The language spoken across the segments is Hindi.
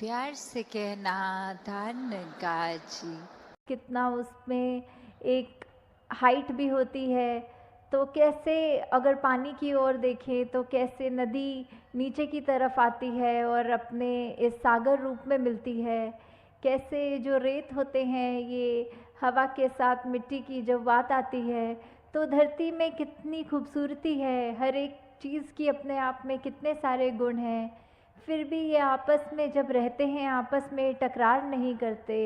प्यार से कहना धन गाजी। कितना उसमें एक हाइट भी होती है। तो कैसे अगर पानी की ओर देखें तो कैसे नदी नीचे की तरफ आती है और अपने इस सागर रूप में मिलती है। कैसे जो रेत होते हैं ये हवा के साथ मिट्टी की जब बात आती है तो धरती में कितनी खूबसूरती है। हर एक चीज़ की अपने आप में कितने सारे गुण हैं। फिर भी ये आपस में जब रहते हैं आपस में टकरार नहीं करते।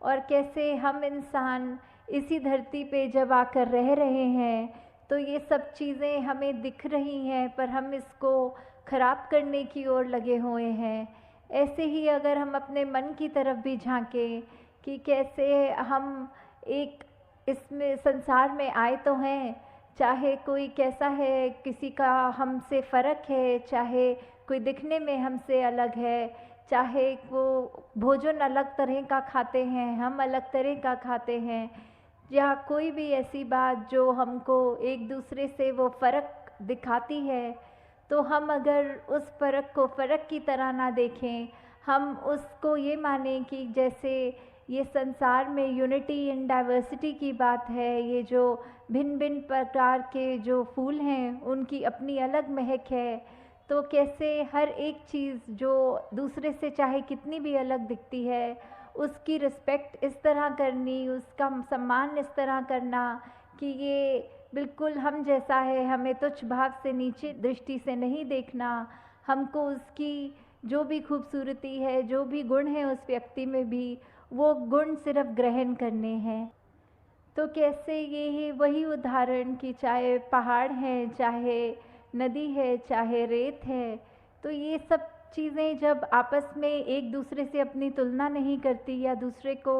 और कैसे हम इंसान इसी धरती पे जब आकर रह रहे हैं तो ये सब चीज़ें हमें दिख रही हैं पर हम इसको ख़राब करने की ओर लगे हुए हैं। ऐसे ही अगर हम अपने मन की तरफ भी झांकें कि कैसे हम एक इसमें संसार में आए तो हैं, चाहे कोई कैसा है, किसी का हमसे फ़र्क है, चाहे कोई दिखने में हमसे अलग है, चाहे वो भोजन अलग तरह का खाते हैं, हम अलग तरह का खाते हैं, या कोई भी ऐसी बात जो हमको एक दूसरे से वो फ़र्क दिखाती है, तो हम अगर उस फ़र्क को फ़र्क की तरह ना देखें, हम उसको ये मानें कि जैसे ये संसार में यूनिटी इन डाइवर्सिटी की बात है। ये जो भिन्न भिन्न प्रकार के जो फूल हैं उनकी अपनी अलग महक है। तो कैसे हर एक चीज़ जो दूसरे से चाहे कितनी भी अलग दिखती है उसकी रिस्पेक्ट इस तरह करनी, उसका सम्मान इस तरह करना कि ये बिल्कुल हम जैसा है, हमें तुच्छ भाव से नीचे दृष्टि से नहीं देखना। हमको उसकी जो भी खूबसूरती है, जो भी गुण है उस व्यक्ति में भी, वो गुण सिर्फ ग्रहण करने हैं। तो कैसे ये है वही उदाहरण कि चाहे पहाड़ हैं, चाहे नदी है, चाहे रेत है, तो ये सब चीज़ें जब आपस में एक दूसरे से अपनी तुलना नहीं करती या दूसरे को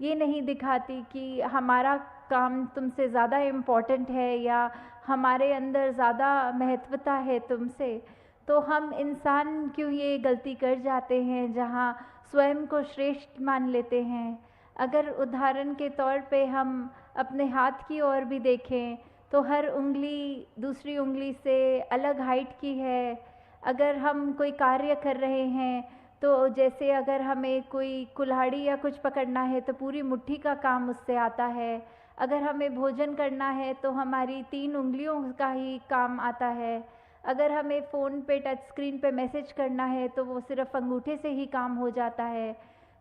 ये नहीं दिखाती कि हमारा काम तुमसे ज़्यादा इम्पोर्टेंट है या हमारे अंदर ज़्यादा महत्वता है तुमसे, तो हम इंसान क्यों ये गलती कर जाते हैं जहाँ स्वयं को श्रेष्ठ मान लेते हैं। अगर उदाहरण के तौर पे हम अपने हाथ की ओर भी देखें तो हर उंगली दूसरी उंगली से अलग हाइट की है। अगर हम कोई कार्य कर रहे हैं तो जैसे अगर हमें कोई कुल्हाड़ी या कुछ पकड़ना है तो पूरी मुट्ठी का काम उससे आता है। अगर हमें भोजन करना है तो हमारी 3 उंगलियों का ही काम आता है। अगर हमें फ़ोन पे टच स्क्रीन पे मैसेज करना है तो वो सिर्फ अंगूठे से ही काम हो जाता है।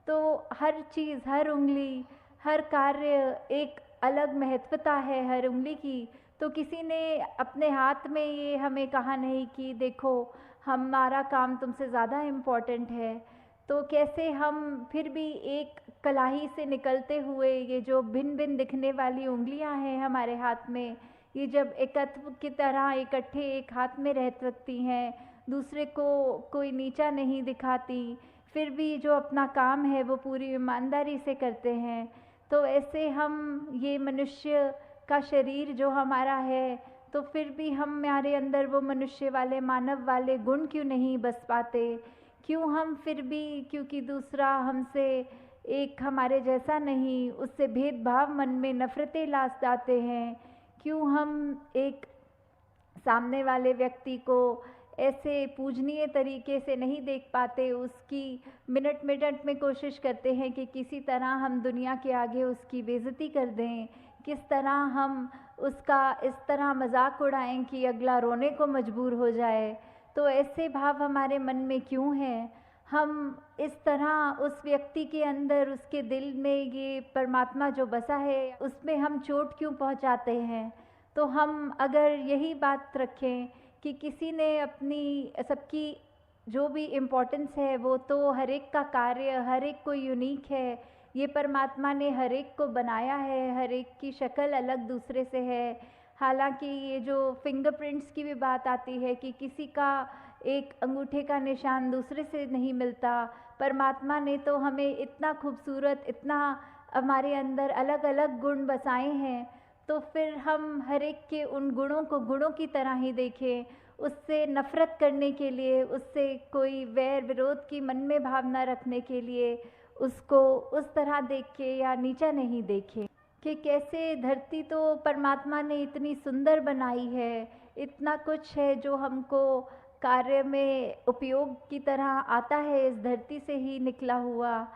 तो हर चीज़, हर उंगली, हर कार्य एक अलग महत्वता है हर उंगली की। तो किसी ने अपने हाथ में ये हमें कहा नहीं कि देखो हमारा काम तुमसे ज़्यादा इम्पोर्टेंट है। तो कैसे हम फिर भी एक कलाही से निकलते हुए ये जो भिन्न भिन्न दिखने वाली उंगलियां हैं हमारे हाथ में, ये जब एकत्व की तरह इकट्ठे एक हाथ में रह सकती हैं, दूसरे को कोई नीचा नहीं दिखाती, फिर भी जो अपना काम है वो पूरी ईमानदारी से करते हैं, तो ऐसे हम ये मनुष्य का शरीर जो हमारा है, तो फिर भी हमारे अंदर वो मनुष्य वाले मानव वाले गुण क्यों नहीं बस पाते। क्यों हम फिर भी, क्योंकि दूसरा हमसे एक हमारे जैसा नहीं, उससे भेदभाव मन में नफ़रतें ला जाते हैं। क्यों हम एक सामने वाले व्यक्ति को ऐसे पूजनीय तरीके से नहीं देख पाते, उसकी मिनट मिनट में कोशिश करते हैं कि किसी तरह हम दुनिया के आगे उसकी बेइज्जती कर दें, किस तरह हम उसका इस तरह मजाक उड़ाएं कि अगला रोने को मजबूर हो जाए। तो ऐसे भाव हमारे मन में क्यों हैं। हम इस तरह उस व्यक्ति के अंदर, उसके दिल में ये परमात्मा जो बसा है उसमें हम चोट क्यों पहुंचाते हैं। तो हम अगर यही बात रखें कि किसी ने अपनी सबकी जो भी इम्पोर्टेंस है वो तो हर एक का कार्य, हर एक को यूनिक है, ये परमात्मा ने हर एक को बनाया है, हर एक की शक्ल अलग दूसरे से है। हालांकि ये जो फिंगरप्रिंट्स की भी बात आती है कि किसी का एक अंगूठे का निशान दूसरे से नहीं मिलता, परमात्मा ने तो हमें इतना खूबसूरत, इतना हमारे अंदर अलग अलग गुण बसाए हैं, तो फिर हम हर एक के उन गुणों को गुणों की तरह ही देखें। उससे नफ़रत करने के लिए, उससे कोई वैर विरोध की मन में भावना रखने के लिए उसको उस तरह देख के या नीचा नहीं देखें। कि कैसे धरती तो परमात्मा ने इतनी सुंदर बनाई है, इतना कुछ है जो हमको कार्य में उपयोग की तरह आता है, इस धरती से ही निकला हुआ,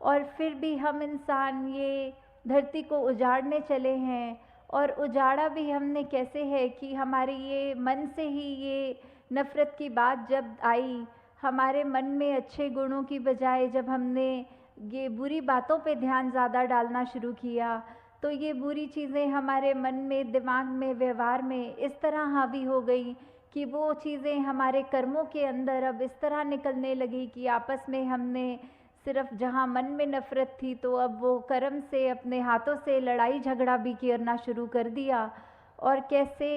और फिर भी हम इंसान ये धरती को उजाड़ने चले हैं। और उजाड़ा भी हमने कैसे है कि हमारे ये मन से ही ये नफ़रत की बात जब आई, हमारे मन में अच्छे गुणों की बजाय जब हमने ये बुरी बातों पे ध्यान ज़्यादा डालना शुरू किया, तो ये बुरी चीज़ें हमारे मन में, दिमाग में, व्यवहार में इस तरह हावी हो गई कि वो चीज़ें हमारे कर्मों के अंदर अब इस तरह निकलने लगी कि आपस में हमने सिर्फ जहाँ मन में नफ़रत थी तो अब वो कर्म से, अपने हाथों से लड़ाई झगड़ा भी करना शुरू कर दिया। और कैसे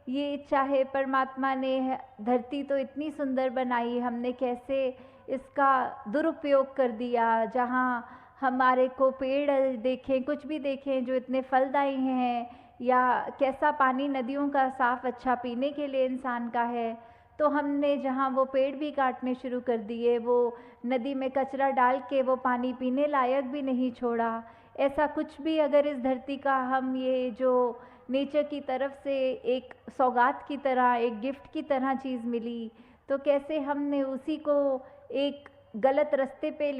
ये चाहे परमात्मा ने धरती तो इतनी सुंदर बनाई, हमने कैसे इसका दुरुपयोग कर दिया। जहाँ हमारे को पेड़ देखें, कुछ भी देखें जो इतने फलदायी हैं, या कैसा पानी नदियों का साफ़ अच्छा पीने के लिए इंसान का है, तो हमने जहाँ वो पेड़ भी काटने शुरू कर दिए, वो नदी में कचरा डाल के वो पानी पीने लायक भी नहीं छोड़ा। ऐसा कुछ भी अगर इस धरती का हम ये जो नेचर की तरफ से एक सौगात की तरह, एक गिफ्ट की तरह चीज़ मिली, तो कैसे हमने उसी को एक गलत रास्ते पे ले